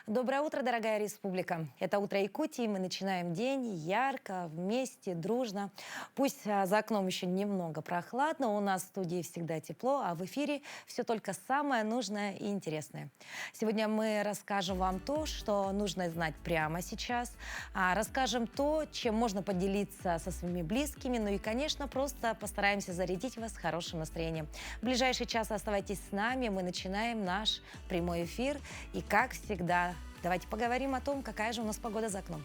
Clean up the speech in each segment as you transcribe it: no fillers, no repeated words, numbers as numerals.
Доброе утро, дорогая республика. Это утро Якутии. Мы начинаем день ярко, вместе, дружно. Пусть за окном еще немного прохладно, у нас в студии всегда тепло, а в эфире все только самое нужное и интересное. Сегодня мы расскажем вам то, что нужно знать прямо сейчас. Расскажем то, чем можно поделиться со своими близкими. Ну и, конечно, просто постараемся зарядить вас хорошим настроением. В ближайший час оставайтесь с нами. Мы начинаем наш прямой эфир. И, как всегда, давайте поговорим о том, какая же у нас погода за окном.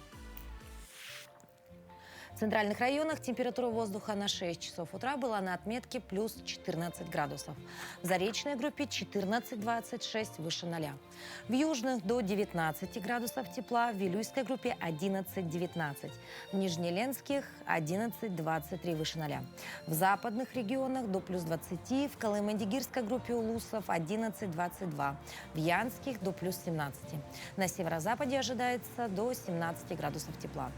В центральных районах температура воздуха на 6 часов утра была на отметке плюс 14 градусов. В Заречной группе 14-26 выше 0. В южных до 19 градусов тепла, в Вилюйской группе 11-19. В Нижнеленских 11-23 выше 0. В западных регионах до плюс 20, в Колымо-Дигирской группе улусов 11-22. В Янских до плюс 17. На северо-западе ожидается до 17 градусов тепла.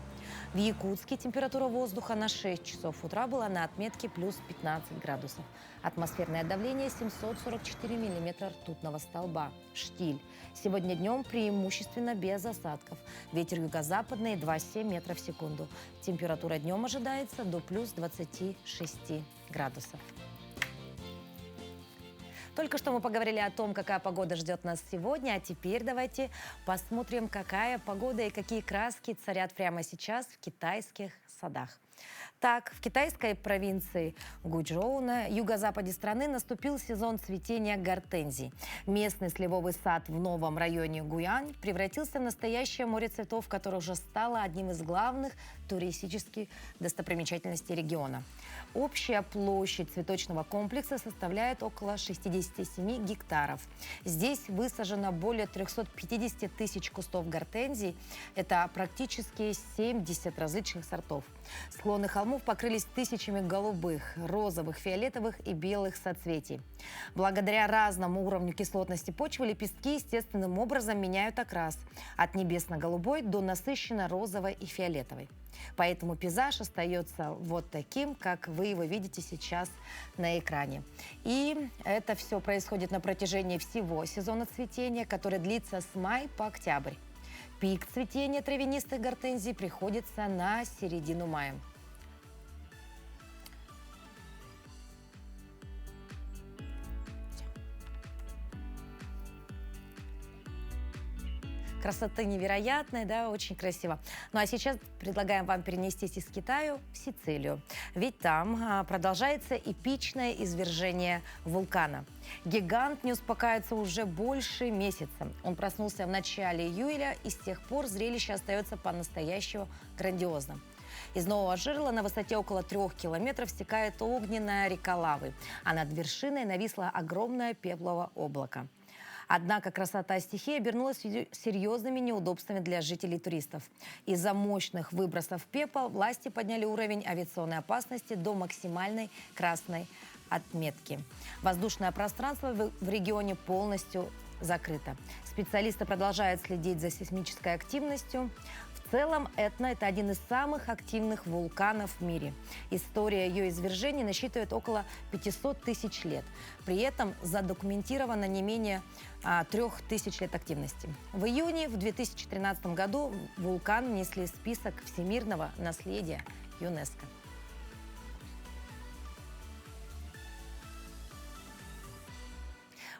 В Якутске температура воздуха на 6 часов утра была на отметке плюс 15 градусов. Атмосферное давление 744 миллиметра ртутного столба. Штиль. Сегодня днем преимущественно без осадков. Ветер юго-западный 2,7 метров в секунду. Температура днем ожидается до плюс 26 градусов. Только что мы поговорили о том, какая погода ждет нас сегодня, а теперь давайте посмотрим, какая погода и какие краски царят прямо сейчас в китайских садах. Так, в китайской провинции Гуйчжоу на юго-западе страны наступил сезон цветения гортензий. Местный сливовый сад в новом районе Гуян превратился в настоящее море цветов, которое уже стало одним из главных туристических достопримечательностей региона. Общая площадь цветочного комплекса составляет около 67 гектаров. Здесь высажено более 350 тысяч кустов гортензий. Это практически 70 различных сортов. Склоны холмов покрылись тысячами голубых, розовых, фиолетовых и белых соцветий. Благодаря разному уровню кислотности почвы лепестки естественным образом меняют окрас от небесно-голубой до насыщенно-розовой и фиолетовой. Поэтому пейзаж остается вот таким, как вы его видите сейчас на экране. И это все происходит на протяжении всего сезона цветения, который длится с мая по октябрь. Пик цветения травянистых гортензий приходится на середину мая. Красоты невероятной, да, очень красиво. Ну а сейчас предлагаем вам перенестись из Китая в Сицилию. Ведь там продолжается эпичное извержение вулкана. Гигант не успокаивается уже больше месяца. Он проснулся в начале июля, и с тех пор зрелище остается по-настоящему грандиозным. Из нового жерла на высоте около 3 километров стекает огненная река лавы, а над вершиной нависло огромное пепловое облако. Однако красота стихии обернулась серьезными неудобствами для жителей и туристов. Из-за мощных выбросов пепла власти подняли уровень авиационной опасности до максимальной красной отметки. Воздушное пространство в регионе полностью закрыто. Специалисты продолжают следить за сейсмической активностью. В целом, Этна – это один из самых активных вулканов в мире. История ее извержений насчитывает около 500 тысяч лет. При этом задокументировано не менее 3000 лет активности. В июне в 2013 году вулкан внесли в список всемирного наследия ЮНЕСКО.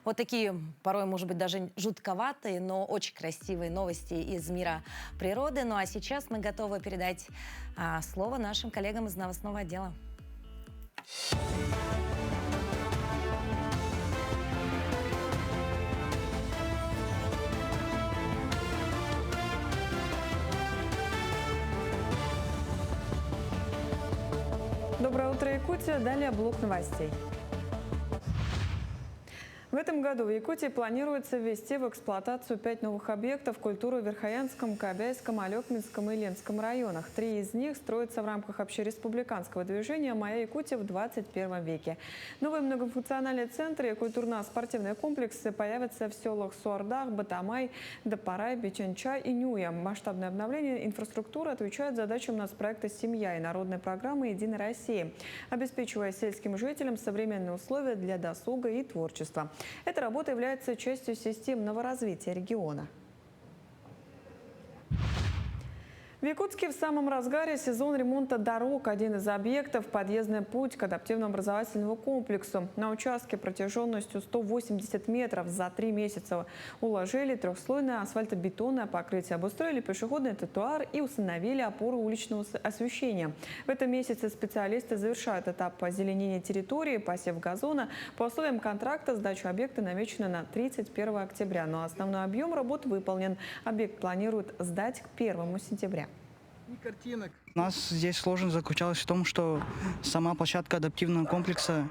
Вот такие, порой, может быть, даже жутковатые, но очень красивые новости из мира природы. Ну а сейчас мы готовы передать слово нашим коллегам из новостного отдела. Доброе утро, Якутия. Далее блок новостей. В этом году в Якутии планируется ввести в эксплуатацию 5 новых объектов культуры в Верхоянском, Кобяйском, Алекминском и Ленском районах. 3 из них строятся в рамках общереспубликанского движения «Моя Якутия в 21 веке». Новые многофункциональные центры и культурно-спортивные комплексы появятся в селах Суардах, Батамай, Дапарай, Биченча и Нюя. Масштабное обновление инфраструктуры отвечает задачам нацпроекта «Семья» и народной программы «Единая Россия», обеспечивая сельским жителям современные условия для досуга и творчества. Эта работа является частью системного развития региона. В Якутске в самом разгаре сезон ремонта дорог. Один из объектов – подъездный путь к адаптивно-образовательному комплексу. На участке протяженностью 180 метров за 3 месяца уложили трехслойное асфальтобетонное покрытие, обустроили пешеходный тротуар и установили опоры уличного освещения. В этом месяце специалисты завершают этап озеленения территории, посев газона. По условиям контракта сдача объекта намечена на 31 октября, но основной объем работ выполнен. Объект планируют сдать к 1 сентября. У нас здесь сложность заключалась в том, что сама площадка адаптивного комплекса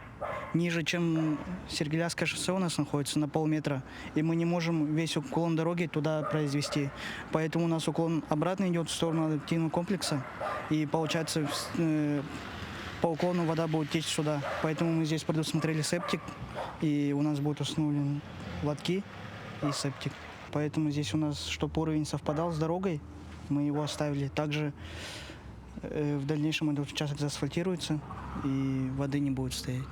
ниже, чем Сергеляское шоссе у нас находится на полметра. И мы не можем весь уклон дороги туда произвести. Поэтому у нас уклон обратно идет в сторону адаптивного комплекса. И получается, по уклону вода будет течь сюда. Поэтому мы здесь предусмотрели септик. И у нас будут установлены лотки и септик. Поэтому здесь у нас, чтобы уровень совпадал с дорогой, мы его оставили. Также в дальнейшем этот участок заасфальтируется и воды не будет стоять.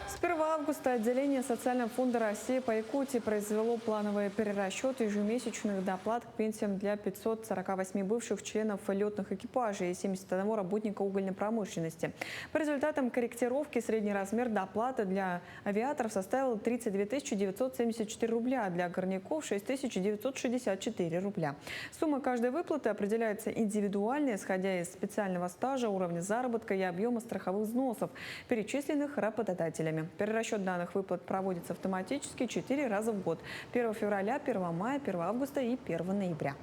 С 1 августа отделение Социального фонда России по Якутии произвело плановый перерасчет ежемесячных доплат к пенсиям для 548 бывших членов летных экипажей и 71 работника угольной промышленности. По результатам корректировки средний размер доплаты для авиаторов составил 32 974 рубля, а для горняков – 6 964 рубля. Сумма каждой выплаты определяется индивидуально, исходя из специального стажа, уровня заработка и объема страховых взносов, перечисленных работодателями. Перерасчет данных выплат проводится автоматически 4 раза в год – 1 февраля, 1 мая, 1 августа и 1 ноября.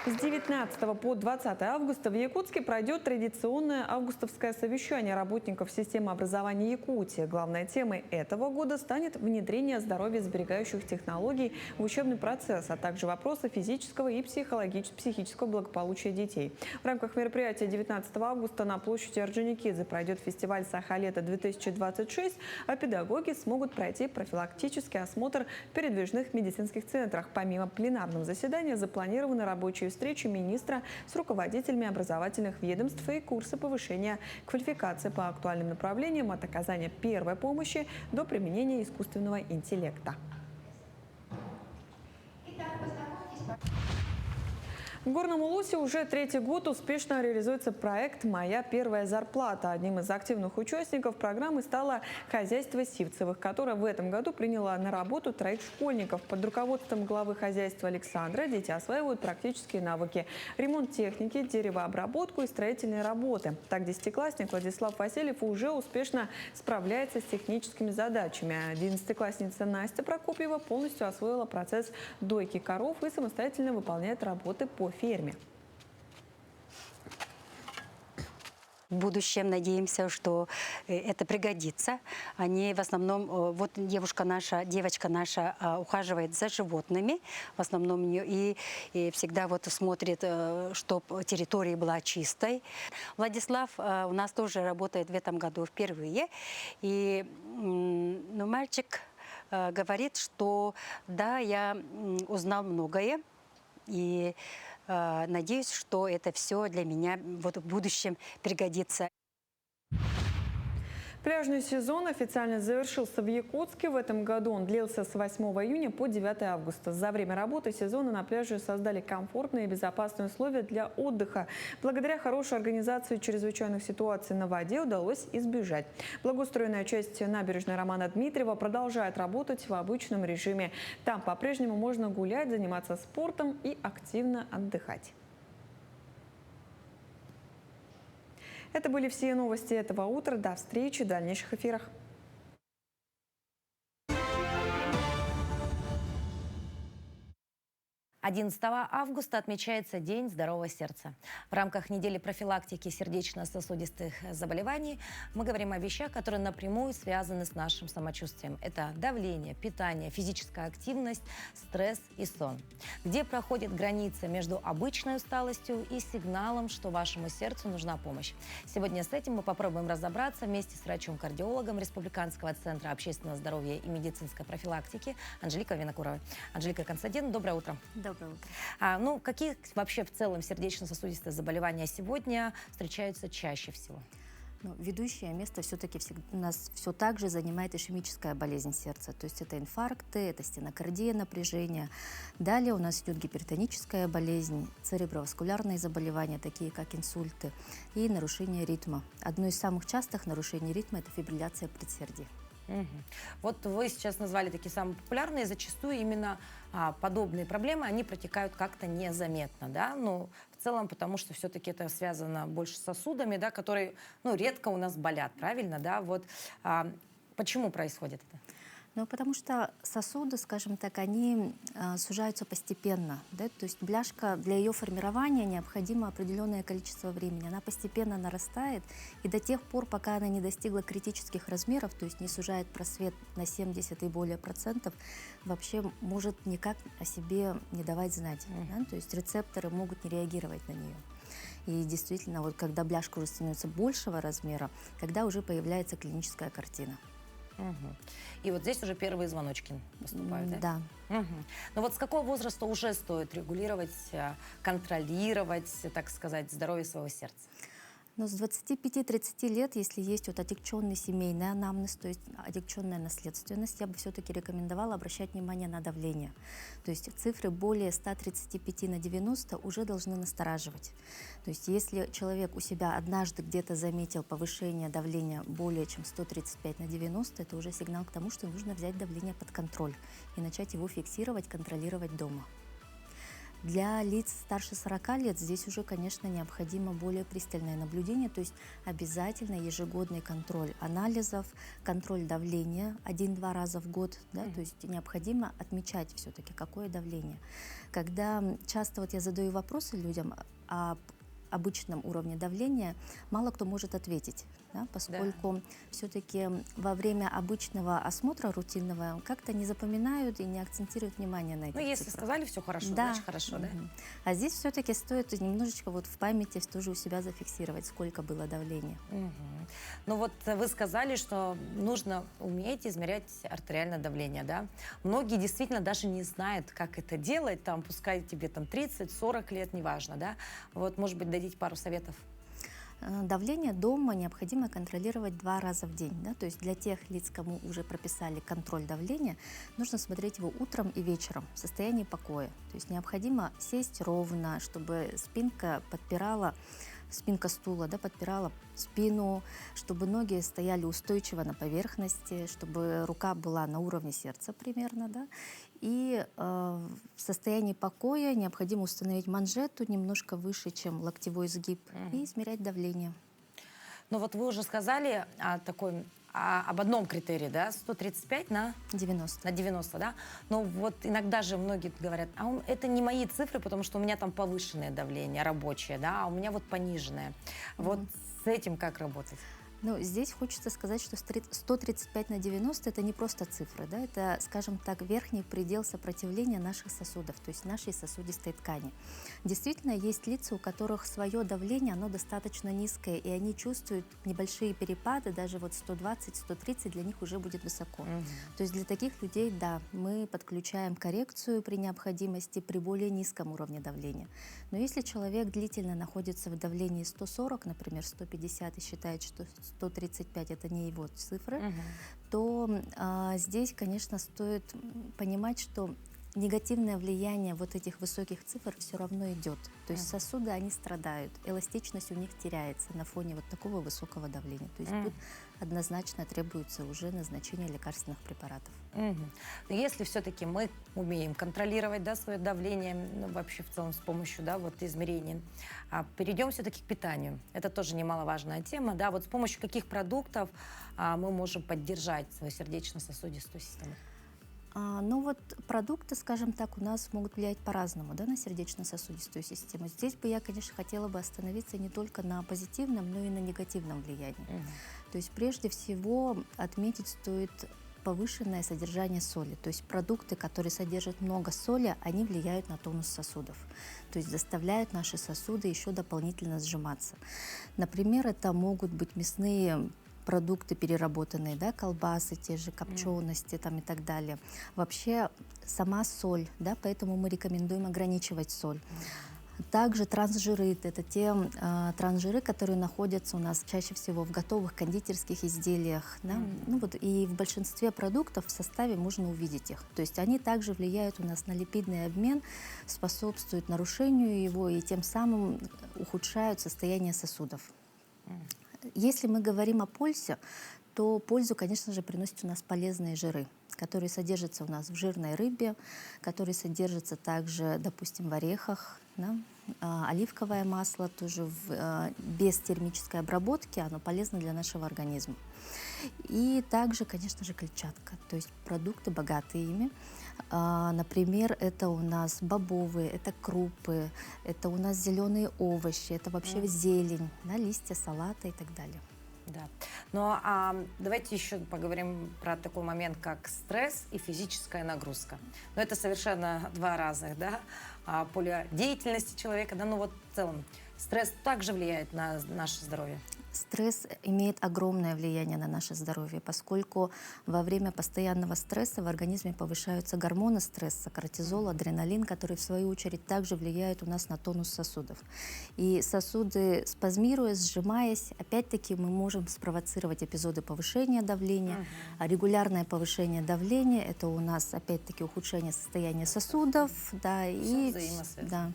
С 19 по 20 августа в Якутске пройдет традиционное августовское совещание работников системы образования Якутии. Главной темой этого года станет внедрение здоровья-сберегающих технологий в учебный процесс, а также вопросы физического и психического благополучия детей. В рамках мероприятия 19 августа на площади Орджоникидзе пройдет фестиваль «Саха-лето-2026», а педагоги смогут пройти профилактический осмотр в передвижных медицинских центрах. Помимо пленарного заседания запланированы рабочие встречи министра с руководителями образовательных ведомств и курсы повышения квалификации по актуальным направлениям от оказания первой помощи до применения искусственного интеллекта. В Горном Улусе уже 3-й год успешно реализуется проект «Моя первая зарплата». Одним из активных участников программы стало хозяйство Сивцевых, которое в этом году приняло на работу 3 школьников. Под руководством главы хозяйства Александра дети осваивают практические навыки – ремонт техники, деревообработку и строительные работы. Так, 10-классник Владислав Васильев уже успешно справляется с техническими задачами. 11-классница Настя Прокопьева полностью освоила процесс дойки коров и самостоятельно выполняет работы по ферме. В будущем надеемся, что это пригодится. Они в основном, вот девочка наша ухаживает за животными, в основном и всегда вот смотрит, чтобы территория была чистой. Владислав у нас тоже работает в этом году впервые. И мальчик говорит, что да, я узнал многое. И надеюсь, что это все для меня вот в будущем пригодится. Пляжный сезон официально завершился в Якутске. В этом году он длился с 8 июня по 9 августа. За время работы сезона на пляже создали комфортные и безопасные условия для отдыха. Благодаря хорошей организации чрезвычайных ситуаций на воде удалось избежать. Благоустроенная часть набережной Романа Дмитриева продолжает работать в обычном режиме. Там по-прежнему можно гулять, заниматься спортом и активно отдыхать. Это были все новости этого утра. До встречи в дальнейших эфирах. 11 августа отмечается День здорового сердца. В рамках недели профилактики сердечно-сосудистых заболеваний мы говорим о вещах, которые напрямую связаны с нашим самочувствием. Это давление, питание, физическая активность, стресс и сон. Где проходит граница между обычной усталостью и сигналом, что вашему сердцу нужна помощь. Сегодня с этим мы попробуем разобраться вместе с врачом-кардиологом Республиканского центра общественного здоровья и медицинской профилактики Анжеликой Винокуровой. Анжелика Константиновна, доброе утро. Доброе утро. Какие вообще в целом сердечно-сосудистые заболевания сегодня встречаются чаще всего? Но ведущее место все-таки у нас все так же занимает ишемическая болезнь сердца. То есть это инфаркты, это стенокардия, напряжение. Далее у нас идет гипертоническая болезнь, цереброваскулярные заболевания, такие как инсульты, и нарушение ритма. Одно из самых частых нарушений ритма – это фибрилляция предсердий. Мгм. Вот вы сейчас назвали такие самые популярные, зачастую именно подобные проблемы, они протекают как-то незаметно, да, ну, в целом, потому что все-таки это связано больше с сосудами, да, которые, ну, редко у нас болят, правильно, да, вот почему происходит это? Ну, потому что сосуды, скажем так, они сужаются постепенно. Да? То есть бляшка, для ее формирования необходимо определенное количество времени. Она постепенно нарастает, и до тех пор, пока она не достигла критических размеров, то есть не сужает просвет на 70 и более процентов, вообще может никак о себе не давать знать. Да? То есть рецепторы могут не реагировать на нее. И действительно, вот когда бляшка уже становится большего размера, тогда уже появляется клиническая картина. Мгм. И вот здесь уже первые звоночки поступают, да? Да. Мгм. Но вот с какого возраста уже стоит регулировать, контролировать, так сказать, здоровье своего сердца? Но с 25-30 лет, если есть вот отягченный семейный анамнез, то есть отягченная наследственность, я бы все-таки рекомендовала обращать внимание на давление. То есть цифры более 135/90 уже должны настораживать. То есть если человек у себя однажды где-то заметил повышение давления более чем 135/90, это уже сигнал к тому, что нужно взять давление под контроль и начать его фиксировать, контролировать дома. Для лиц старше 40 лет здесь уже, конечно, необходимо более пристальное наблюдение, то есть обязательно ежегодный контроль анализов, контроль давления 1-2 раза в год, да, то есть необходимо отмечать все-таки, какое давление. Когда часто вот я задаю вопросы людям об обычном уровне давления, мало кто может ответить, да, поскольку все-таки во время обычного осмотра рутинного как-то не запоминают и не акцентируют внимание на этих Ну, если цифрах. сказали, все хорошо, Да. значит хорошо, да? Мгм. А здесь все-таки стоит немножечко вот в памяти тоже у себя зафиксировать, сколько было давления. Мгм. Ну вот вы сказали, что нужно уметь измерять артериальное давление, да? Многие действительно даже не знают, как это делать, там, пускай тебе там 30-40 лет, неважно, да? Вот, может быть, дадите пару советов? Давление дома необходимо контролировать 2 раза в день. Да? То есть для тех лиц, кому уже прописали контроль давления, нужно смотреть его утром и вечером в состоянии покоя. То есть необходимо сесть ровно, чтобы спинка стула, да, подпирала спину, чтобы ноги стояли устойчиво на поверхности, чтобы рука была на уровне сердца примерно. Да? И в состоянии покоя необходимо установить манжету немножко выше, чем локтевой сгиб, и измерять давление. Ну вот вы уже сказали об одном критерии, да, 135 на 90. 90, да? Но вот иногда же многие говорят, это не мои цифры, потому что у меня там повышенное давление рабочее, да, а у меня вот пониженное. Вот с этим как работать? Ну, здесь хочется сказать, что 135/90 это не просто цифры, да, это, скажем так, верхний предел сопротивления наших сосудов, то есть нашей сосудистой ткани. Действительно, есть лица, у которых свое давление, оно достаточно низкое, и они чувствуют небольшие перепады, даже вот 120-130 для них уже будет высоко. То есть для таких людей, да, мы подключаем коррекцию при необходимости при более низком уровне давления. Но если человек длительно находится в давлении 140, например, 150 и считает, что 135 это не его цифры, то здесь, конечно, стоит понимать, что негативное влияние вот этих высоких цифр все равно идет. То есть сосуды, они страдают, эластичность у них теряется на фоне вот такого высокого давления. То есть тут однозначно требуется уже назначение лекарственных препаратов. Но если все-таки мы умеем контролировать, да, свое давление, ну, вообще в целом с помощью, да, вот измерений, перейдем все-таки к питанию. Это тоже немаловажная тема, да, вот с помощью каких продуктов мы можем поддержать свою сердечно-сосудистую систему? Ну вот продукты, скажем так, у нас могут влиять по-разному, да, на сердечно-сосудистую систему. Здесь бы я, конечно, хотела бы остановиться не только на позитивном, но и на негативном влиянии. То есть прежде всего отметить стоит повышенное содержание соли. То есть продукты, которые содержат много соли, они влияют на тонус сосудов. То есть заставляют наши сосуды еще дополнительно сжиматься. Например, это могут быть мясные продукты переработанные, да, колбасы, те же копчености там, и так далее. Вообще сама соль, да, поэтому мы рекомендуем ограничивать соль. Также трансжиры – это те трансжиры, которые находятся у нас чаще всего в готовых кондитерских изделиях. Да? Ну, вот, и в большинстве продуктов в составе можно увидеть их. То есть они также влияют у нас на липидный обмен, способствуют нарушению его и тем самым ухудшают состояние сосудов. Если мы говорим о пользе, то пользу, конечно же, приносят у нас полезные жиры, которые содержатся у нас в жирной рыбе, которые содержатся также, допустим, в орехах. Да? Оливковое масло тоже без термической обработки, оно полезно для нашего организма. И также, конечно же, клетчатка, то есть продукты, богатые ими. Например, это у нас бобовые, это крупы, это у нас зеленые овощи, это вообще зелень, да, листья салата и так далее. Да. Давайте еще поговорим про такой момент, как стресс и физическая нагрузка. Но это совершенно два разных, да, поля деятельности человека, да, но вот в целом стресс также влияет на наше здоровье. Стресс имеет огромное влияние на наше здоровье, поскольку во время постоянного стресса в организме повышаются гормоны стресса, кортизол, адреналин, которые в свою очередь также влияют у нас на тонус сосудов. И сосуды, спазмируя, сжимаясь, опять-таки мы можем спровоцировать эпизоды повышения давления. А регулярное повышение давления – это у нас опять-таки ухудшение состояния сосудов. Да, и да.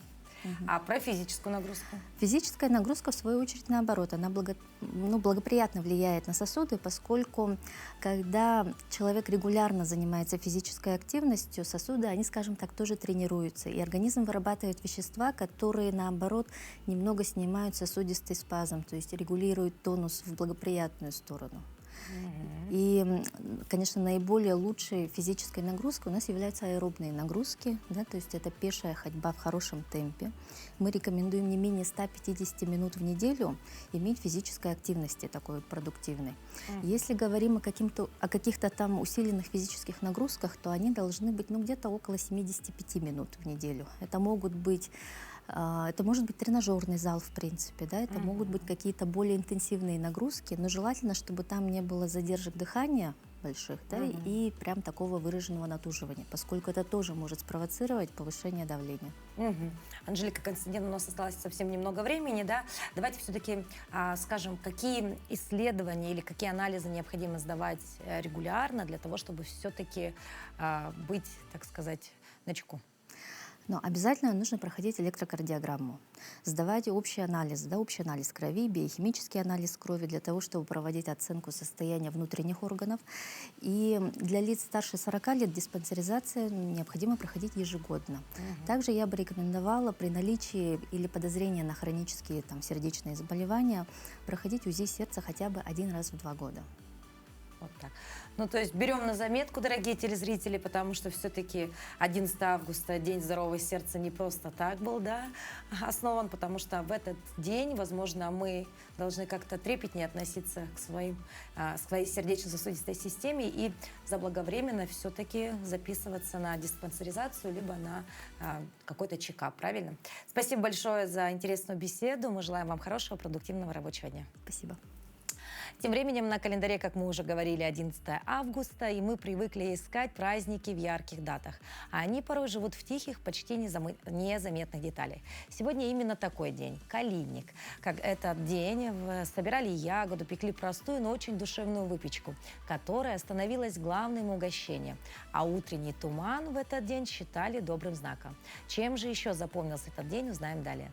А про физическую нагрузку? Физическая нагрузка, в свою очередь, наоборот, она благоприятно влияет на сосуды, поскольку когда человек регулярно занимается физической активностью, сосуды, они, скажем так, тоже тренируются, и организм вырабатывает вещества, которые, наоборот, немного снимают сосудистый спазм, то есть регулируют тонус в благоприятную сторону. И, конечно, наиболее лучшей физической нагрузкой у нас являются аэробные нагрузки, да, то есть это пешая ходьба в хорошем темпе. Мы рекомендуем не менее 150 минут в неделю иметь физической активности такой вот продуктивной. Если говорим о каких-то там усиленных физических нагрузках, то они должны быть где-то около 75 минут в неделю. Это может быть тренажерный зал, в принципе, да, это могут быть какие-то более интенсивные нагрузки, но желательно, чтобы там не было задержек дыхания больших, да, и прям такого выраженного натуживания, поскольку это тоже может спровоцировать повышение давления. Анжелика Константиновна, у нас осталось совсем немного времени, да? Давайте все-таки скажем, какие исследования или какие анализы необходимо сдавать регулярно для того, чтобы все-таки быть, так сказать, начеку. Но обязательно нужно проходить электрокардиограмму, сдавать общий анализ крови, биохимический анализ крови для того, чтобы проводить оценку состояния внутренних органов. И для лиц старше 40 лет диспансеризация необходимо проходить ежегодно. Также я бы рекомендовала при наличии или подозрении на хронические сердечные заболевания проходить УЗИ сердца хотя бы 1 раз в 2 года. Вот так. Ну, то есть берем на заметку, дорогие телезрители, потому что все-таки 11 августа День здорового сердца не просто так был, да, основан, потому что в этот день, возможно, мы должны как-то трепетнее относиться к своей сердечно-сосудистой системе и заблаговременно все-таки записываться на диспансеризацию либо на какой-то чекап, правильно? Спасибо большое за интересную беседу. Мы желаем вам хорошего, продуктивного рабочего дня. Спасибо. Тем временем на календаре, как мы уже говорили, 11 августа, и мы привыкли искать праздники в ярких датах. А они порой живут в тихих, почти незаметных деталях. Сегодня именно такой день – Калинник. Как этот день собирали ягоду, пекли простую, но очень душевную выпечку, которая становилась главным угощением. А утренний туман в этот день считали добрым знаком. Чем же еще запомнился этот день, узнаем далее.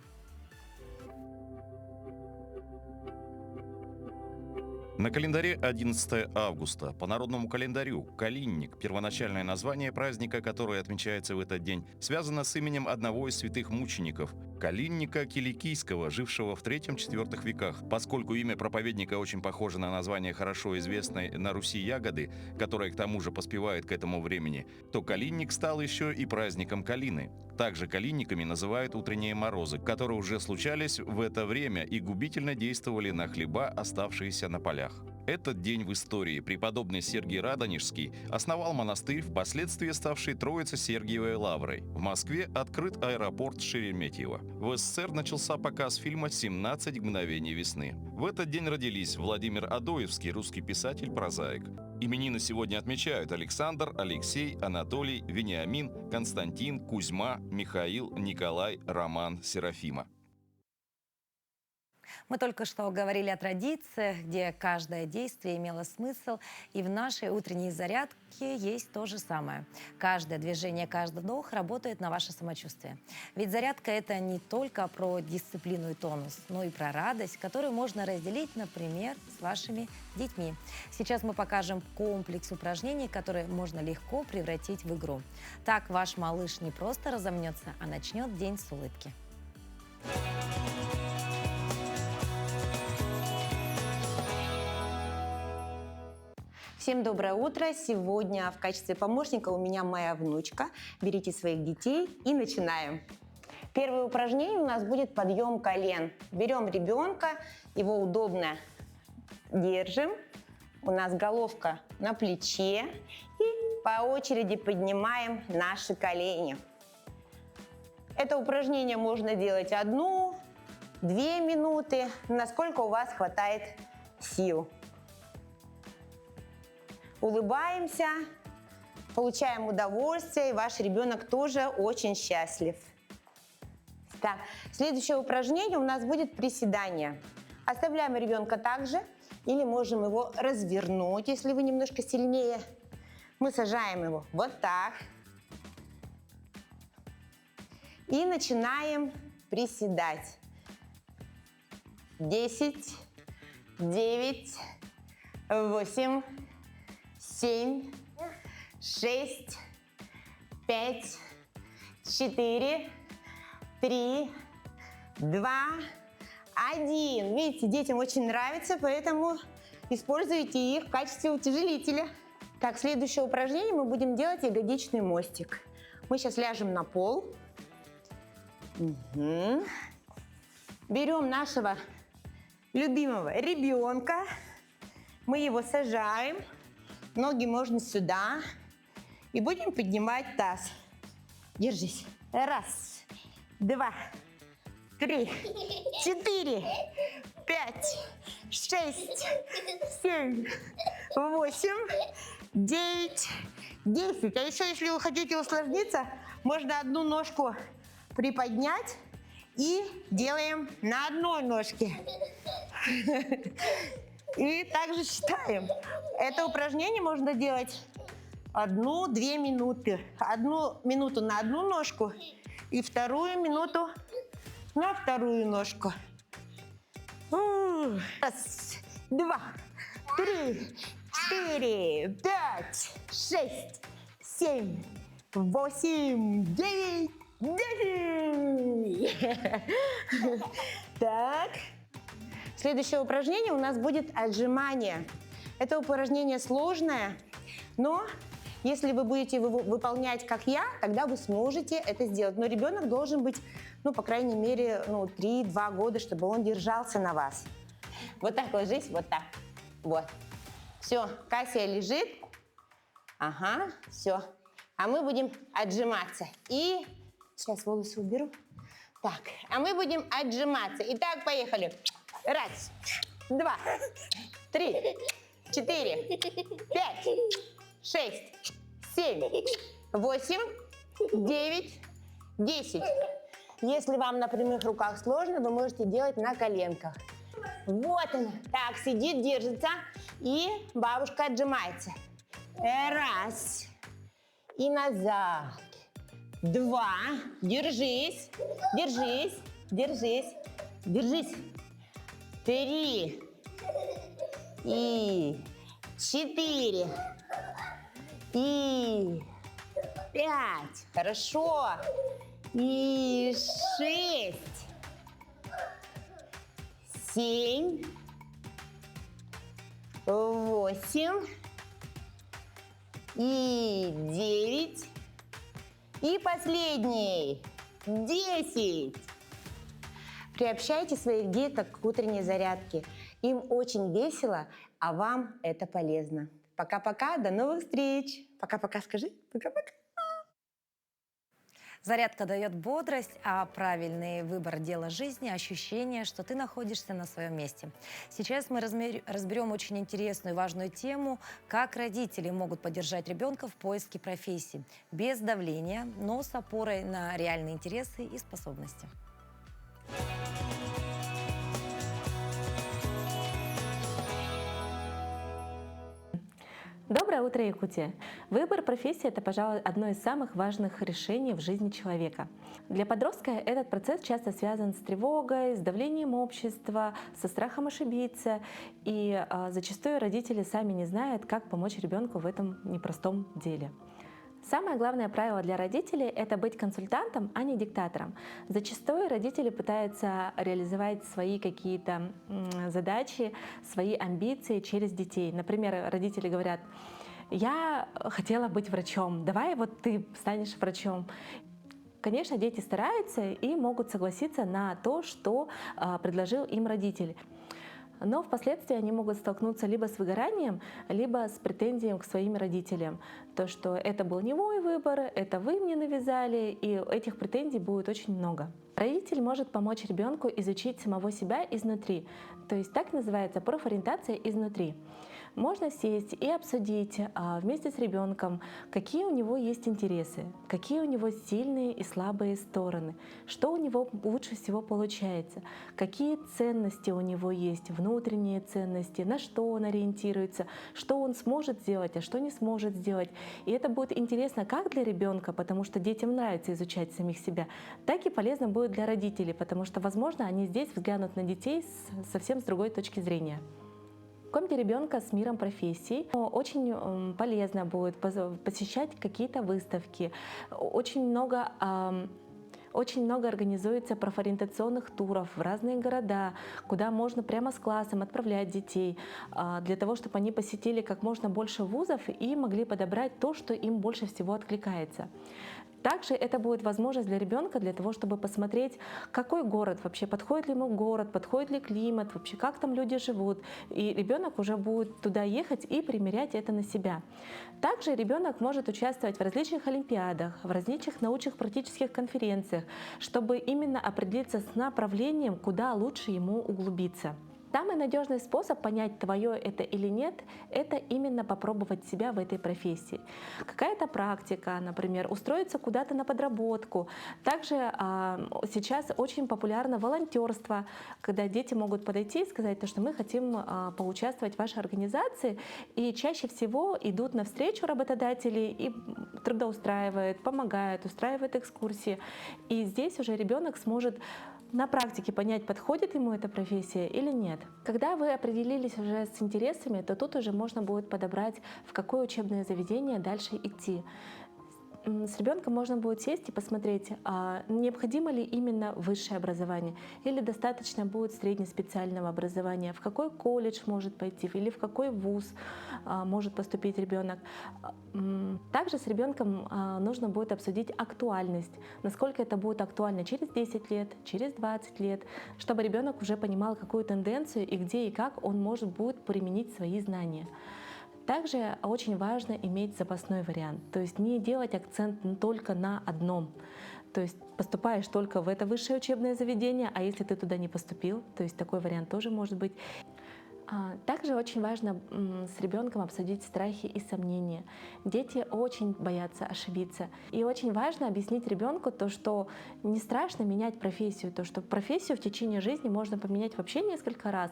На календаре 11 августа. По народному календарю Калинник, первоначальное название праздника, который отмечается в этот день, связано с именем одного из святых мучеников – Калинника Киликийского, жившего в III-IV веках. Поскольку имя проповедника очень похоже на название хорошо известной на Руси ягоды, которая к тому же поспевает к этому времени, то Калинник стал еще и праздником калины. Также калинниками называют утренние морозы, которые уже случались в это время и губительно действовали на хлеба, оставшиеся на полях. Этот день в истории преподобный Сергий Радонежский основал монастырь, впоследствии ставший Троице-Сергиевой лаврой. В Москве открыт аэропорт Шереметьево. В СССР начался показ фильма «17 мгновений весны». В этот день родились Владимир Адоевский, русский писатель-прозаик. Именины сегодня отмечают Александр, Алексей, Анатолий, Вениамин, Константин, Кузьма, Михаил, Николай, Роман, Серафима. Мы только что говорили о традициях, где каждое действие имело смысл, и в нашей утренней зарядке есть то же самое. Каждое движение, каждый вдох работает на ваше самочувствие. Ведь зарядка – это не только про дисциплину и тонус, но и про радость, которую можно разделить, например, с вашими детьми. Сейчас мы покажем комплекс упражнений, которые можно легко превратить в игру. Так ваш малыш не просто разомнется, а начнет день с улыбки. Всем доброе утро! Сегодня в качестве помощника у меня моя внучка. Берите своих детей и начинаем. Первое упражнение у нас будет подъем колен. Берем ребенка, его удобно держим. У нас головка на плече. И по очереди поднимаем наши колени. Это упражнение можно делать 1-2 минуты, насколько у вас хватает сил. Улыбаемся, получаем удовольствие, и ваш ребенок тоже очень счастлив. Так, следующее упражнение у нас будет приседание. Оставляем ребенка также, или можем его развернуть, если вы немножко сильнее. Мы сажаем его вот так. И начинаем приседать. 10, 9, 8, 7, 6, 5, 4, 3, 2, 1. Видите, детям очень нравится, поэтому используйте их в качестве утяжелителя. Так, следующее упражнение мы будем делать ягодичный мостик. Мы сейчас ляжем на пол. Берем нашего любимого ребенка. Мы его сажаем. Ноги можно сюда. И будем поднимать таз. Держись. 1, 2, 3, 4, 5, 6, 7, 8, 9, 10. А еще, если вы хотите усложниться, можно одну ножку приподнять и делаем на одной ножке. И также считаем. Это упражнение можно делать 1-2 минуты. 1 минуту на одну ножку и 2 минуту на вторую ножку. 1, 2, 3, 4, 5, 6, 7, 8, 9, 10. Так. Следующее упражнение у нас будет отжимание. Это упражнение сложное, но если вы будете его выполнять, как я, тогда вы сможете это сделать. Но ребенок должен быть, по крайней мере, 3-2 года, чтобы он держался на вас. Вот так ложись, вот так. Вот. Все, Кассия лежит. Ага, все. А мы будем отжиматься. И сейчас волосы уберу. Так, а мы будем отжиматься. Итак, поехали. 1, 2, 3, 4, 5, 6, 7, 8, 9, 10. Если вам на прямых руках сложно, вы можете делать на коленках. Вот она. Так, сидит, держится. И бабушка отжимается. 1. И назад. 2. Держись. Держись. Держись. Держись. 3. И 4. И 5. Хорошо. И 6. 7. 8. И 9. И последний. 10. Приобщайте своих деток к утренней зарядке. Им очень весело, а вам это полезно. Пока-пока, до новых встреч. Пока-пока, скажи. Пока-пока. Зарядка дает бодрость, а правильный выбор дела жизни – ощущение, что ты находишься на своем месте. Сейчас мы разберем очень интересную и важную тему, как родители могут поддержать ребенка в поиске профессии. Без давления, но с опорой на реальные интересы и способности. Доброе утро, Якутия! Выбор профессии – это, пожалуй, одно из самых важных решений в жизни человека. Для подростка этот процесс часто связан с тревогой, с давлением общества, со страхом ошибиться. И зачастую родители сами не знают, как помочь ребенку в этом непростом деле. Самое главное правило для родителей – это быть консультантом, а не диктатором. Зачастую родители пытаются реализовать свои какие-то задачи, свои амбиции через детей. Например, родители говорят: «Я хотела быть врачом, давай вот ты станешь врачом». Конечно, дети стараются и могут согласиться на то, что предложил им родитель. Но впоследствии они могут столкнуться либо с выгоранием, либо с претензией к своим родителям. То, что это был не мой выбор, это вы мне навязали, и этих претензий будет очень много. Родитель может помочь ребенку изучить самого себя изнутри, то есть так называется профориентация изнутри. Можно сесть и обсудить вместе с ребенком, какие у него есть интересы, какие у него сильные и слабые стороны, что у него лучше всего получается, какие ценности у него есть, внутренние ценности, на что он ориентируется, что он сможет сделать, а что не сможет сделать. И это будет интересно как для ребенка, потому что детям нравится изучать самих себя, так и полезно будет для родителей, потому что, возможно, они здесь взглянут на детей совсем с другой точки зрения. Знакомьте ребенка с миром профессий. Очень полезно будет посещать какие-то выставки. Очень много организуется профориентационных туров в разные города, куда можно прямо с классом отправлять детей, для того, чтобы они посетили как можно больше вузов и могли подобрать то, что им больше всего откликается. Также это будет возможность для ребенка для того, чтобы посмотреть, какой город вообще, подходит ли ему город, подходит ли климат, вообще как там люди живут. И ребенок уже будет туда ехать и примерять это на себя. Также ребенок может участвовать в различных олимпиадах, в различных научных практических конференциях, чтобы именно определиться с направлением, куда лучше ему углубиться. Самый надежный способ понять, твое это или нет, это именно попробовать себя в этой профессии. Какая-то практика, например, устроиться куда-то на подработку. Также сейчас очень популярно волонтерство, когда дети могут подойти и сказать, что мы хотим поучаствовать в вашей организации, и чаще всего идут навстречу работодателей и трудоустраивают, помогают, устраивают экскурсии. И здесь уже ребенок сможет на практике понять, подходит ему эта профессия или нет. Когда вы определились уже с интересами, то тут уже можно будет подобрать, в какое учебное заведение дальше идти. С ребенком можно будет сесть и посмотреть, необходимо ли именно высшее образование или достаточно будет среднеспециального образования, в какой колледж может пойти или в какой вуз может поступить ребенок. Также с ребенком нужно будет обсудить актуальность, насколько это будет актуально через 10 лет, через 20 лет, чтобы ребенок уже понимал, какую тенденцию и где и как он может будет применить свои знания. Также очень важно иметь запасной вариант, то есть не делать акцент только на одном. То есть поступаешь только в это высшее учебное заведение, а если ты туда не поступил, то есть такой вариант тоже может быть. Также очень важно с ребенком обсудить страхи и сомнения. Дети очень боятся ошибиться. И очень важно объяснить ребенку то, что не страшно менять профессию, то, что профессию в течение жизни можно поменять вообще несколько раз.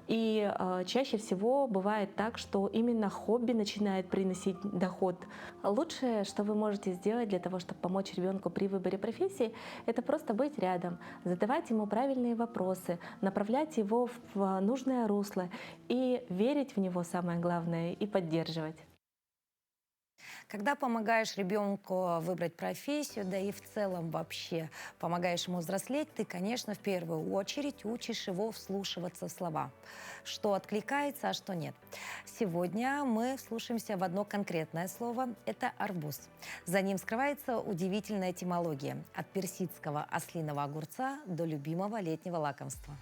И чаще всего бывает так, что именно хобби начинает приносить доход. Лучшее, что вы можете сделать для того, чтобы помочь ребенку при выборе профессии, это просто быть рядом, задавать ему правильные вопросы, направлять его в нужное русло и верить в него, самое главное, и поддерживать. Когда помогаешь ребенку выбрать профессию, да и в целом вообще помогаешь ему взрослеть, ты, конечно, в первую очередь учишь его вслушиваться в слова, что откликается, а что нет. Сегодня мы вслушаемся в одно конкретное слово – это арбуз. За ним скрывается удивительная этимология – от персидского ослиного огурца до любимого летнего лакомства.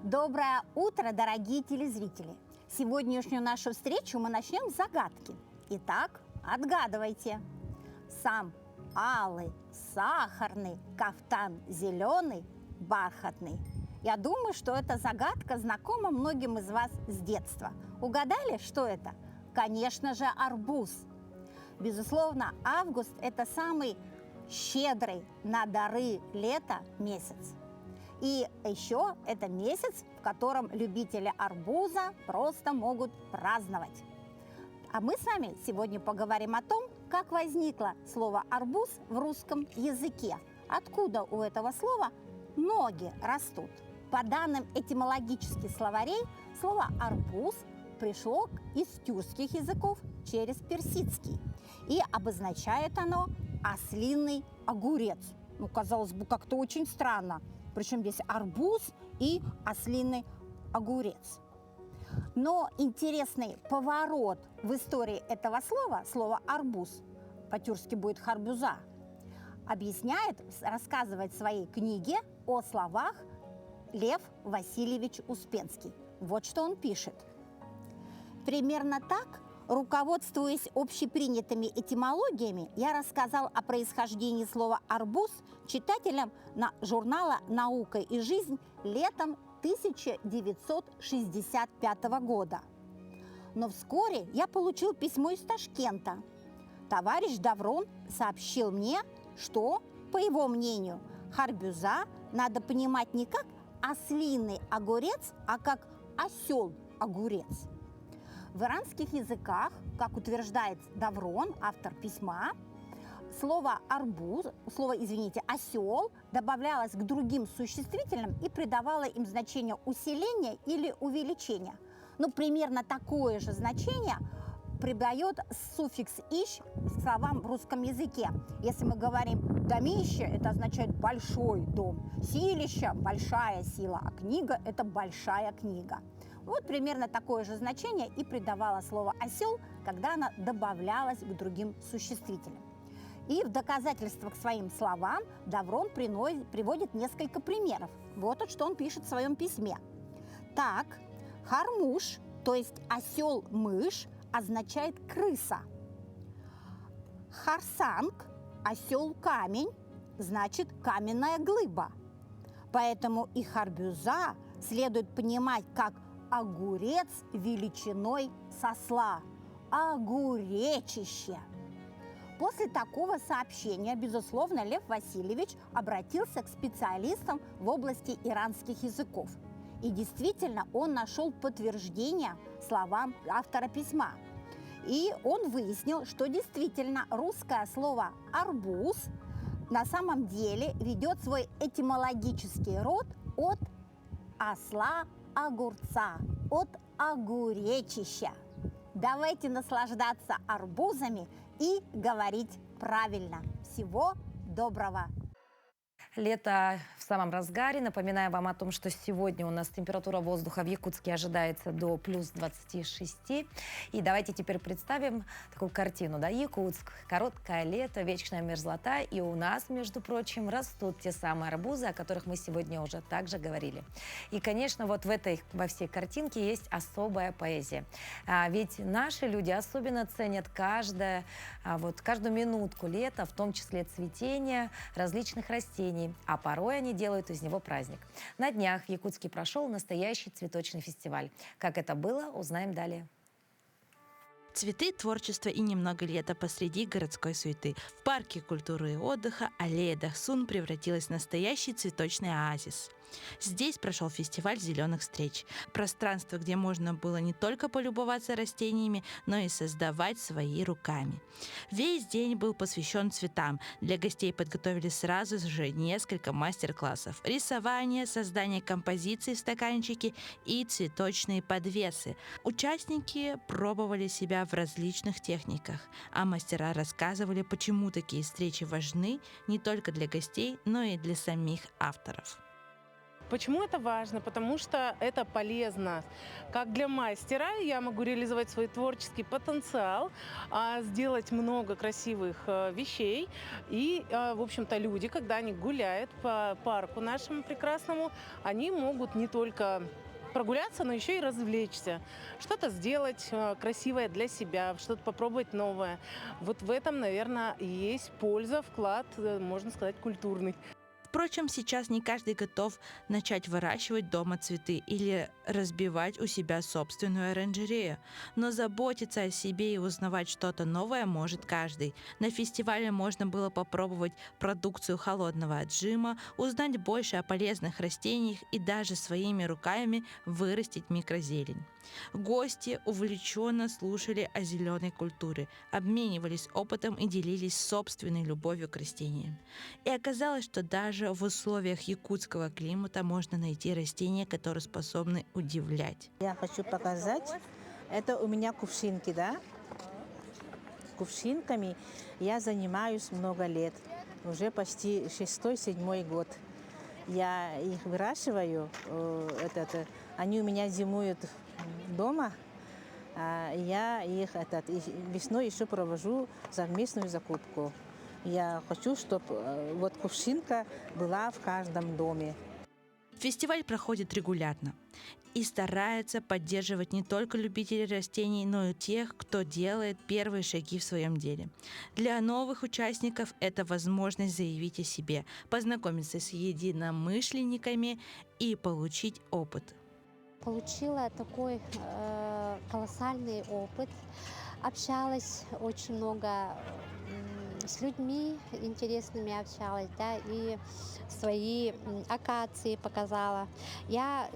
Доброе утро, дорогие телезрители! Сегодняшнюю нашу встречу мы начнем с загадки. Итак, отгадывайте. Сам алый, сахарный, кафтан зеленый, бархатный. Я думаю, что эта загадка знакома многим из вас с детства. Угадали, что это? Конечно же, арбуз. Безусловно, август – это самый щедрый на дары лета месяц. И еще это месяц, в котором любители арбуза просто могут праздновать. А мы с вами сегодня поговорим о том, как возникло слово «арбуз» в русском языке. Откуда у этого слова ноги растут. По данным этимологических словарей, слово «арбуз» пришло из тюркских языков через персидский. И обозначает оно ослиный огурец. Ну, казалось бы, как-то очень странно. Причем здесь арбуз и ослиный огурец. Но интересный поворот в истории этого слова, слово «арбуз», по-тюркски будет «харбюза», рассказывает в своей книге о словах Лев Васильевич Успенский. Вот что он пишет. Примерно так, руководствуясь общепринятыми этимологиями, я рассказал о происхождении слова «арбуз» читателям журнала «Наука и жизнь» летом 1965 года. Но вскоре я получил письмо из Ташкента. Товарищ Даврон сообщил мне, что, по его мнению, харбюза надо понимать не как ослиный огурец, а как осел-огурец. В иранских языках, как утверждает Даврон, автор письма, слово осел добавлялось к другим существительным и придавало им значение усиления или увеличения. Но примерно такое же значение придает суффикс «ищ» к словам в русском языке. Если мы говорим «домище», это означает «большой дом», «силище» – «большая сила», а «книга» – это «большая книга». Вот примерно такое же значение и придавало слово «осел», когда оно добавлялось к другим существительным. И в доказательство к своим словам Даврон приводит несколько примеров. Вот что он пишет в своем письме. Так, хармуш, то есть осел-мышь, означает крыса. Харсанг, осел-камень, значит каменная глыба. Поэтому и харбюза следует понимать как огурец величиной с осла, огуречище. После такого сообщения, безусловно, Лев Васильевич обратился к специалистам в области иранских языков. И действительно, он нашел подтверждение словам автора письма. И он выяснил, что действительно русское слово «арбуз» на самом деле ведет свой этимологический род от осла-огурца, от огуречища. Давайте наслаждаться арбузами и говорить правильно. Всего доброго! Лето в самом разгаре. Напоминаю вам о том, что сегодня у нас температура воздуха в Якутске ожидается до плюс 26. И давайте теперь представим такую картину. Да? Якутск, короткое лето, вечная мерзлота. И у нас, между прочим, растут те самые арбузы, о которых мы сегодня уже также говорили. И, конечно, вот во всей картинке есть особая поэзия. Ведь наши люди особенно ценят каждую минутку лета, в том числе цветения различных растений. А порой они делают из него праздник. На днях в Якутске прошел настоящий цветочный фестиваль. Как это было, узнаем далее. Цветы, творчество и немного лета посреди городской суеты. В парке культуры и отдыха аллея Дахсун превратилась в настоящий цветочный оазис. Здесь прошел фестиваль зеленых встреч. Пространство, где можно было не только полюбоваться растениями, но и создавать свои руками. Весь день был посвящен цветам. Для гостей подготовили сразу же несколько мастер-классов. Рисование, создание композиций в стаканчике и цветочные подвесы. Участники пробовали себя в различных техниках, а мастера рассказывали, почему такие встречи важны не только для гостей, но и для самих авторов. Почему это важно? Потому что это полезно. Как для мастера я могу реализовать свой творческий потенциал, сделать много красивых вещей. И, в общем-то, люди, когда они гуляют по парку нашему прекрасному, они могут не только прогуляться, но еще и развлечься, что-то сделать красивое для себя, что-то попробовать новое. Вот в этом, наверное, и есть польза, вклад, можно сказать, культурный. Впрочем, сейчас не каждый готов начать выращивать дома цветы или разбивать у себя собственную оранжерею. Но заботиться о себе и узнавать что-то новое может каждый. На фестивале можно было попробовать продукцию холодного отжима, узнать больше о полезных растениях и даже своими руками вырастить микрозелень. Гости увлеченно слушали о зеленой культуре, обменивались опытом и делились собственной любовью к растениям. И оказалось, что даже в условиях якутского климата можно найти растения, которые способны удивлять. Я хочу показать, это у меня кувшинки, да? Кувшинками я занимаюсь много лет, уже почти 6-7 год. Я их выращиваю, они у меня зимуют дома, я их весной еще провожу совместную закупку. Я хочу, чтобы вот кувшинка была в каждом доме. Фестиваль проходит регулярно и старается поддерживать не только любителей растений, но и тех, кто делает первые шаги в своем деле. Для новых участников это возможность заявить о себе, познакомиться с единомышленниками и получить опыт. Получила такой колоссальный опыт, общалась очень много с людьми интересными общалась, да, и свои акации показала. Я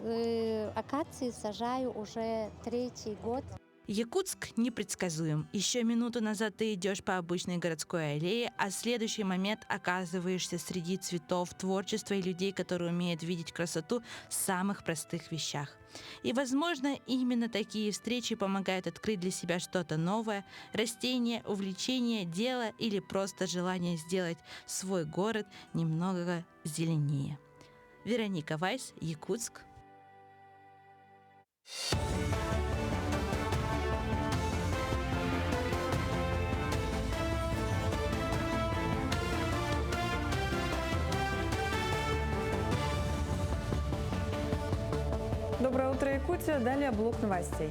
акации сажаю уже 3-й год. Якутск непредсказуем. Еще минуту назад ты идешь по обычной городской аллее, а в следующий момент оказываешься среди цветов, творчества и людей, которые умеют видеть красоту в самых простых вещах. И, возможно, именно такие встречи помогают открыть для себя что-то новое, растение, увлечение, дело или просто желание сделать свой город немного зеленее. Вероника Вайс, Якутск. Доброе утро, Якутия. Далее блок новостей.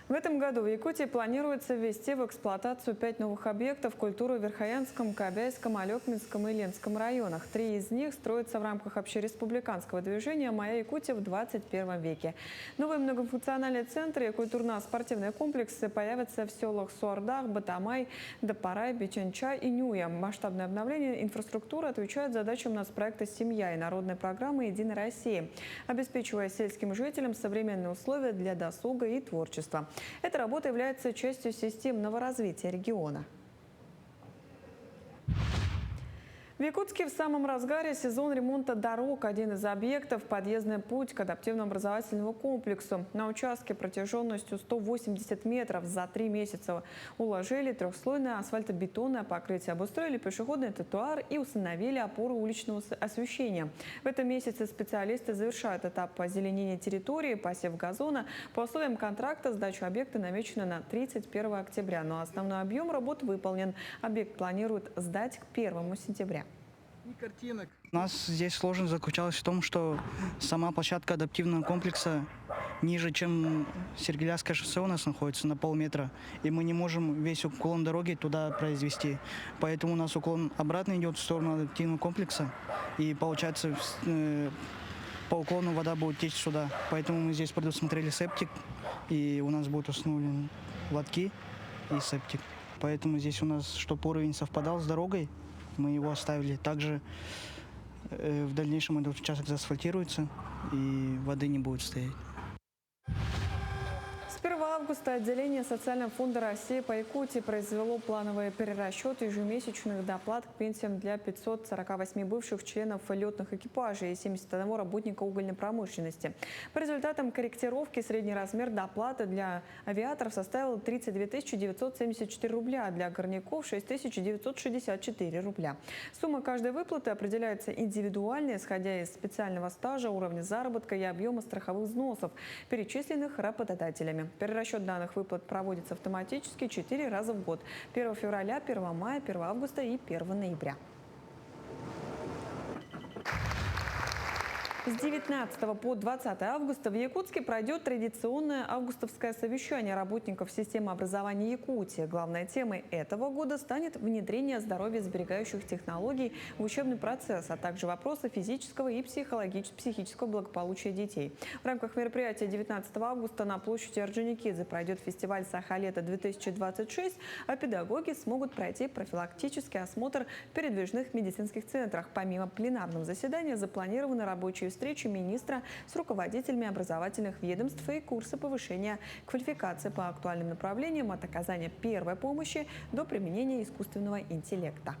В этом году в Якутии планируется ввести в эксплуатацию 5 новых объектов культуры в Верхоянском, Кобяйском, Алекминском и Ленском районах. 3 из них строятся в рамках общереспубликанского движения «Моя Якутия в 21 веке». Новые многофункциональные центры и культурно-спортивные комплексы появятся в селах Суардах, Батамай, Дапарай, Биченча и Нюя. Масштабное обновление инфраструктуры отвечает задачам нацпроекта «Семья» и народной программы «Единая Россия», обеспечивая сельским жителям современные условия для досуга и творчества. Эта работа является частью системного развития региона. В Якутске в самом разгаре сезон ремонта дорог. Один из объектов – подъездный путь к адаптивно-образовательному комплексу. На участке протяженностью 180 метров за 3 месяца уложили трехслойное асфальтобетонное покрытие, обустроили пешеходный тротуар и установили опоры уличного освещения. В этом месяце специалисты завершают этап озеленения территории, посев газона. По условиям контракта сдача объекта намечена на 31 октября, но основной объем работ выполнен. Объект планируют сдать к 1 сентября. У нас здесь сложность заключалась в том, что сама площадка адаптивного комплекса ниже, чем Сергеляское шоссе у нас находится на полметра. И мы не можем весь уклон дороги туда произвести. Поэтому у нас уклон обратно идет в сторону адаптивного комплекса. И получается, по уклону вода будет течь сюда. Поэтому мы здесь предусмотрели септик. И у нас будут установлены лотки и септик. Поэтому здесь у нас, чтобы уровень совпадал с дорогой, мы его оставили. Также в дальнейшем этот участок заасфальтируется и воды не будет стоять. С 1 августа отделение Социального фонда России по Якутии произвело плановый перерасчет ежемесячных доплат к пенсиям для 548 бывших членов летных экипажей и 71 работника угольной промышленности. По результатам корректировки средний размер доплаты для авиаторов составил 32 974 рубля, а для горняков 6 964 рубля. Сумма каждой выплаты определяется индивидуально, исходя из специального стажа, уровня заработка и объема страховых взносов, перечисленных работодателями. Перерасчет данных выплат проводится автоматически 4 раза в год – 1 февраля, 1 мая, 1 августа и 1 ноября. С 19 по 20 августа в Якутске пройдет традиционное августовское совещание работников системы образования Якутии. Главной темой этого года станет внедрение здоровья-сберегающих технологий в учебный процесс, а также вопросы физического и психического благополучия детей. В рамках мероприятия 19 августа на площади Орджоникидзе пройдет фестиваль «Саха-лето-2026», а педагоги смогут пройти профилактический осмотр в передвижных медицинских центрах. Помимо пленарного заседания запланированы рабочие встречи министра с руководителями образовательных ведомств и курсы повышения квалификации по актуальным направлениям от оказания первой помощи до применения искусственного интеллекта.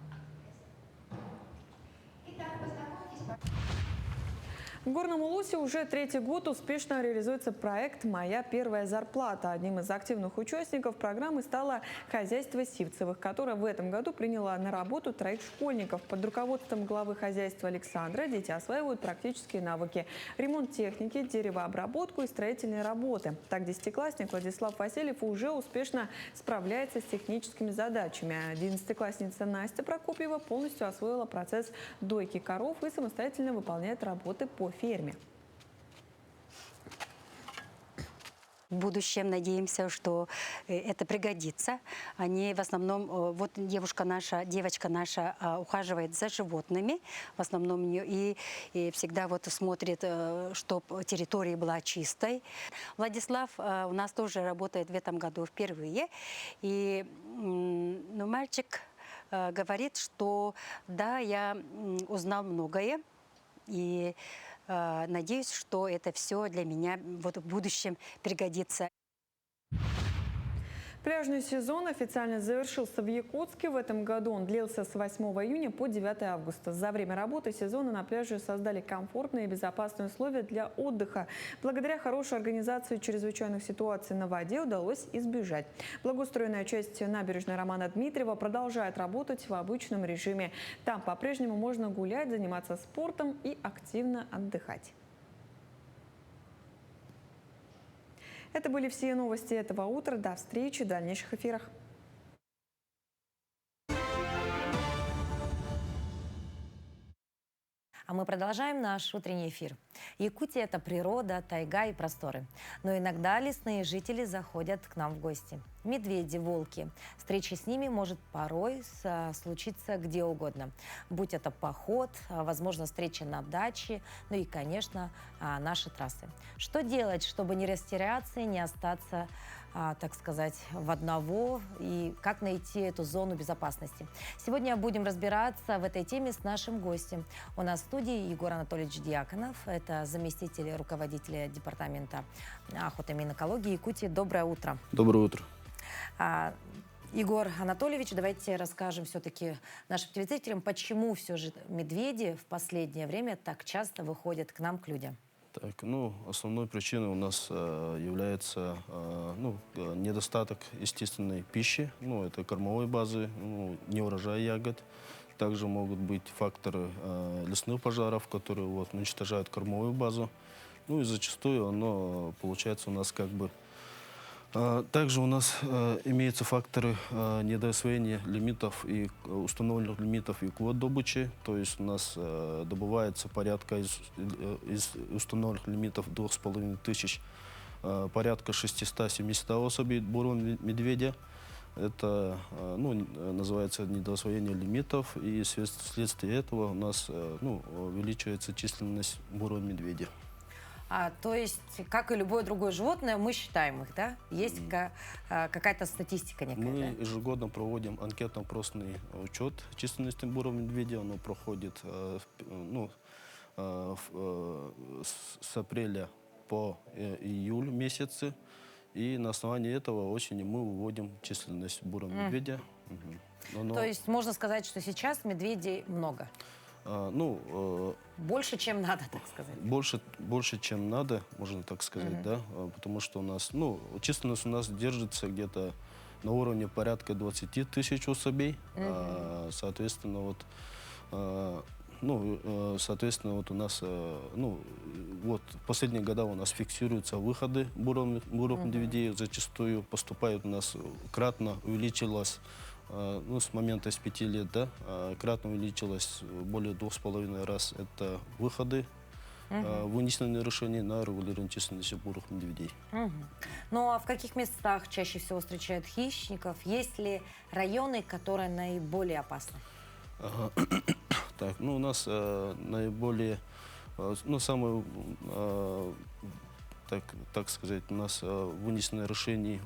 В Горном Улусе уже третий год успешно реализуется проект «Моя первая зарплата». Одним из активных участников программы стало хозяйство Сивцевых, которое в этом году приняло на работу 3 школьников. Под руководством главы хозяйства Александра дети осваивают практические навыки: ремонт техники, деревообработку и строительные работы. Так, 10-классник Владислав Васильев уже успешно справляется с техническими задачами. 11-классница Настя Прокопьева полностью освоила процесс дойки коров и самостоятельно выполняет работы по ферме. В будущем надеемся, что это пригодится. Они в основном, вот девочка наша ухаживает за животными, в основном и всегда вот смотрит, чтобы территория была чистой. Владислав у нас тоже работает в этом году впервые. И мальчик говорит, что да, я узнал многое. И надеюсь, что это все для меня вот в будущем пригодится. Пляжный сезон официально завершился в Якутске. В этом году он длился с 8 июня по 9 августа. За время работы сезона на пляже создали комфортные и безопасные условия для отдыха. Благодаря хорошей организации чрезвычайных ситуаций на воде удалось избежать. Благоустроенная часть набережной Романа Дмитриева продолжает работать в обычном режиме. Там по-прежнему можно гулять, заниматься спортом и активно отдыхать. Это были все новости этого утра. До встречи в дальнейших эфирах. А мы продолжаем наш утренний эфир. Якутия – это природа, тайга и просторы. Но иногда лесные жители заходят к нам в гости. Медведи, волки. Встреча с ними может порой случиться где угодно. Будь это поход, возможно, встреча на даче, ну и, конечно, наши трассы. Что делать, чтобы не растеряться и не остаться, так сказать, в одного? И как найти эту зону безопасности? Сегодня будем разбираться в этой теме с нашим гостем. У нас в студии Егор Анатольевич Дьяконов. Это заместитель руководителя департамента охоты и минэкологии Якутии. Доброе утро. Доброе утро. Егор Анатольевич, давайте расскажем все-таки нашим телезрителям, почему все же медведи в последнее время так часто выходят к нам, к людям. Так, основной причиной у нас является недостаток естественной пищи, это кормовой базы, неурожай ягод. Также могут быть факторы лесных пожаров, которые уничтожают кормовую базу. И зачастую оно получается у нас Также у нас имеются факторы недоосвоения лимитов и установленных лимитов и квот добычи. То есть у нас добывается порядка из установленных лимитов 2500 порядка 600-700 особей бурого медведя. Это называется недоосвоение лимитов, и вследствие этого у нас увеличивается численность бурого медведя. То есть, как и любое другое животное, мы считаем их, да? Есть какая-то статистика некая, Мы да? ежегодно проводим анкетно-опросный учет численности бурого медведя. Оно проходит с апреля по июль месяцы. И на основании этого осенью мы выводим численность бурого медведя. То есть можно сказать, что сейчас медведей много? Больше, чем надо, так сказать. Больше, чем надо, можно так сказать, да. Потому что у нас, численность у нас держится где-то на уровне порядка 20 тысяч особей. Соответственно, у нас, в последние годы у нас фиксируются выходы бурых медведей. Зачастую поступают у нас кратно, увеличилось, с момента с 5 лет, да, кратно увеличилось более 2,5 раз это выходы вынесены решения на регулирование численности бурых медведей. Ну а в каких местах чаще всего встречают хищников? Есть ли районы, которые наиболее опасны? Ага. Так, ну у нас наиболее, ну самое, так сказать, у нас вынесено решений,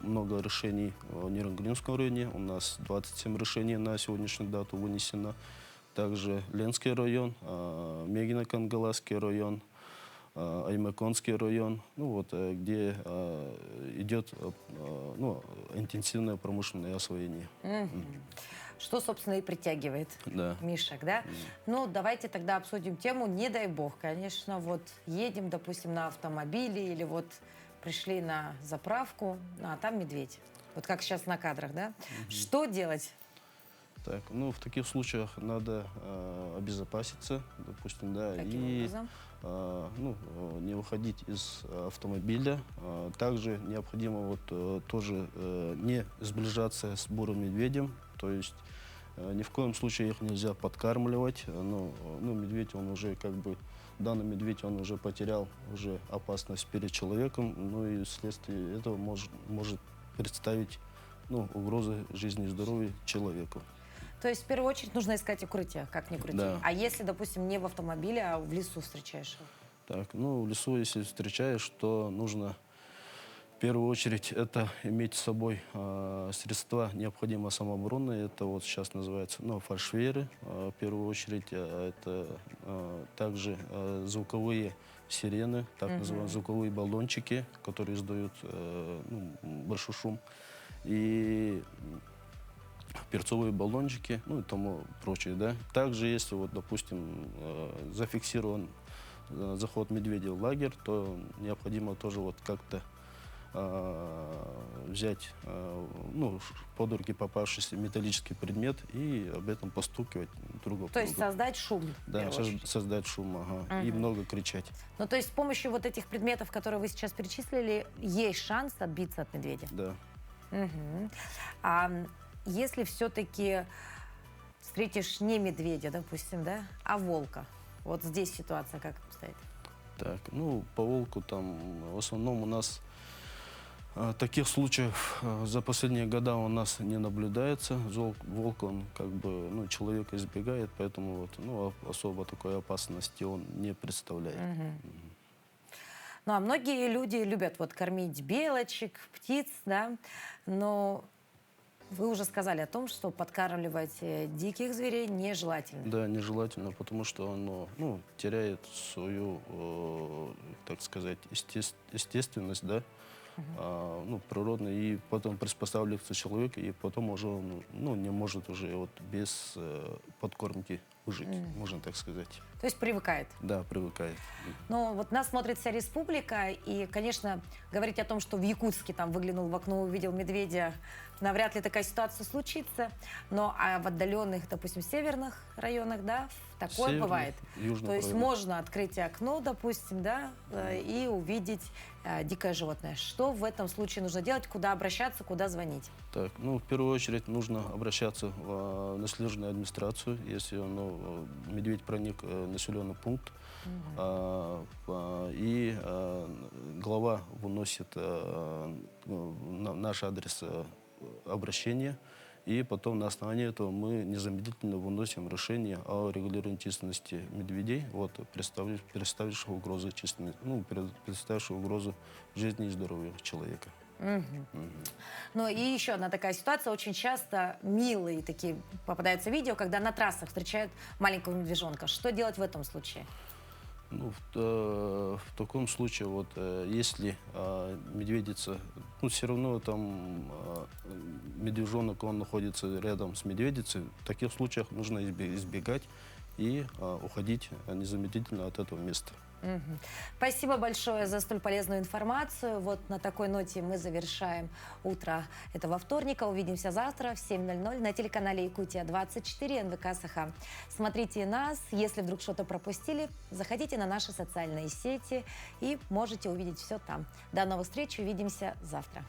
много решений в Нерюнгринском районе. У нас 27 решений на сегодняшнюю дату вынесено. Также Ленский район, Мегино-Кангаласский район, Аймаконский район, ну вот, где идет интенсивное промышленное освоение. Что, собственно, и притягивает мишек, да? Ну, давайте тогда обсудим тему, не дай бог, конечно, вот едем, допустим, на автомобиле или вот пришли на заправку, а там медведь. Вот как сейчас на кадрах, да? Что делать? Так, ну, в таких случаях надо обезопаситься, допустим, да, и не выходить из автомобиля. Также необходимо вот тоже не сближаться с бурым медведем, то есть ни в коем случае их нельзя подкармливать. Ну, медведь, он уже как бы, данный медведь, он уже потерял уже опасность перед человеком, ну и вследствие этого может представить угрозы жизни и здоровья человеку. То есть в первую очередь нужно искать укрытие, как ни крути. Да. А если, допустим, не в автомобиле, а в лесу встречаешь его? Так, ну, в лесу, если встречаешь, то нужно в первую очередь это иметь с собой средства необходимой самообороны. Это вот сейчас называется, фальшверы. В первую очередь это также звуковые сирены, так называемые звуковые баллончики, которые издают большой шум. И перцовые баллончики, ну и тому прочее, да. Также, если вот, допустим, зафиксирован заход медведя в лагерь, то необходимо тоже вот как-то взять, под руки попавшийся металлический предмет и об этом постукивать друг об друга. То есть создать шум? Да, создать шум, ага, и много кричать. Ну, то есть с помощью вот этих предметов, которые вы сейчас перечислили, есть шанс отбиться от медведя? Да. А если все-таки встретишь не медведя, допустим, да, а волка, вот здесь ситуация как обстоит? Так, ну, по волку там в основном у нас таких случаев за последние года у нас не наблюдается. Волк, он как бы, человека избегает, поэтому вот, особо такой опасности он не представляет. Ну, а многие люди любят вот кормить белочек, птиц, да, но вы уже сказали о том, что подкармливать диких зверей нежелательно. Да, нежелательно, потому что оно теряет свою, так сказать, естественность, да, природную, и потом приспосабливается человек, и потом уже он не может уже вот без подкормки выжить, можно так сказать. То есть привыкает? Да, привыкает. Ну, вот нас смотрит вся республика, и, конечно, говорить о том, что в Якутске там выглянул в окно, увидел медведя, навряд ли такая ситуация случится. Но а в отдаленных, допустим, северных районах, да, такое Северных, бывает. То есть районах. можно открыть окно, допустим, да, и увидеть дикое животное. Что в этом случае нужно делать? Куда обращаться, куда звонить? Так, в первую очередь нужно обращаться в населенную администрацию, если медведь проник в населенный пункт. И глава выносит на наш адрес обращение, и потом на основании этого мы незамедлительно выносим решение о регулировании численности медведей, вот, представивших угрозу численности, представивших угрозу жизни и здоровью человека. Ну и еще одна такая ситуация. Очень часто милые такие попадаются видео, когда на трассах встречают маленького медвежонка. Что делать в этом случае? В таком случае, вот, если медведица, все равно там медвежонок, он находится рядом с медведицей, в таких случаях нужно избегать и уходить незамедлительно от этого места. Спасибо большое за столь полезную информацию. Вот на такой ноте мы завершаем утро этого вторника. Увидимся завтра в 7:00 на телеканале Якутия-24 НВК Саха. Смотрите нас. Если вдруг что-то пропустили, заходите на наши социальные сети и можете увидеть все там. До новых встреч. Увидимся завтра.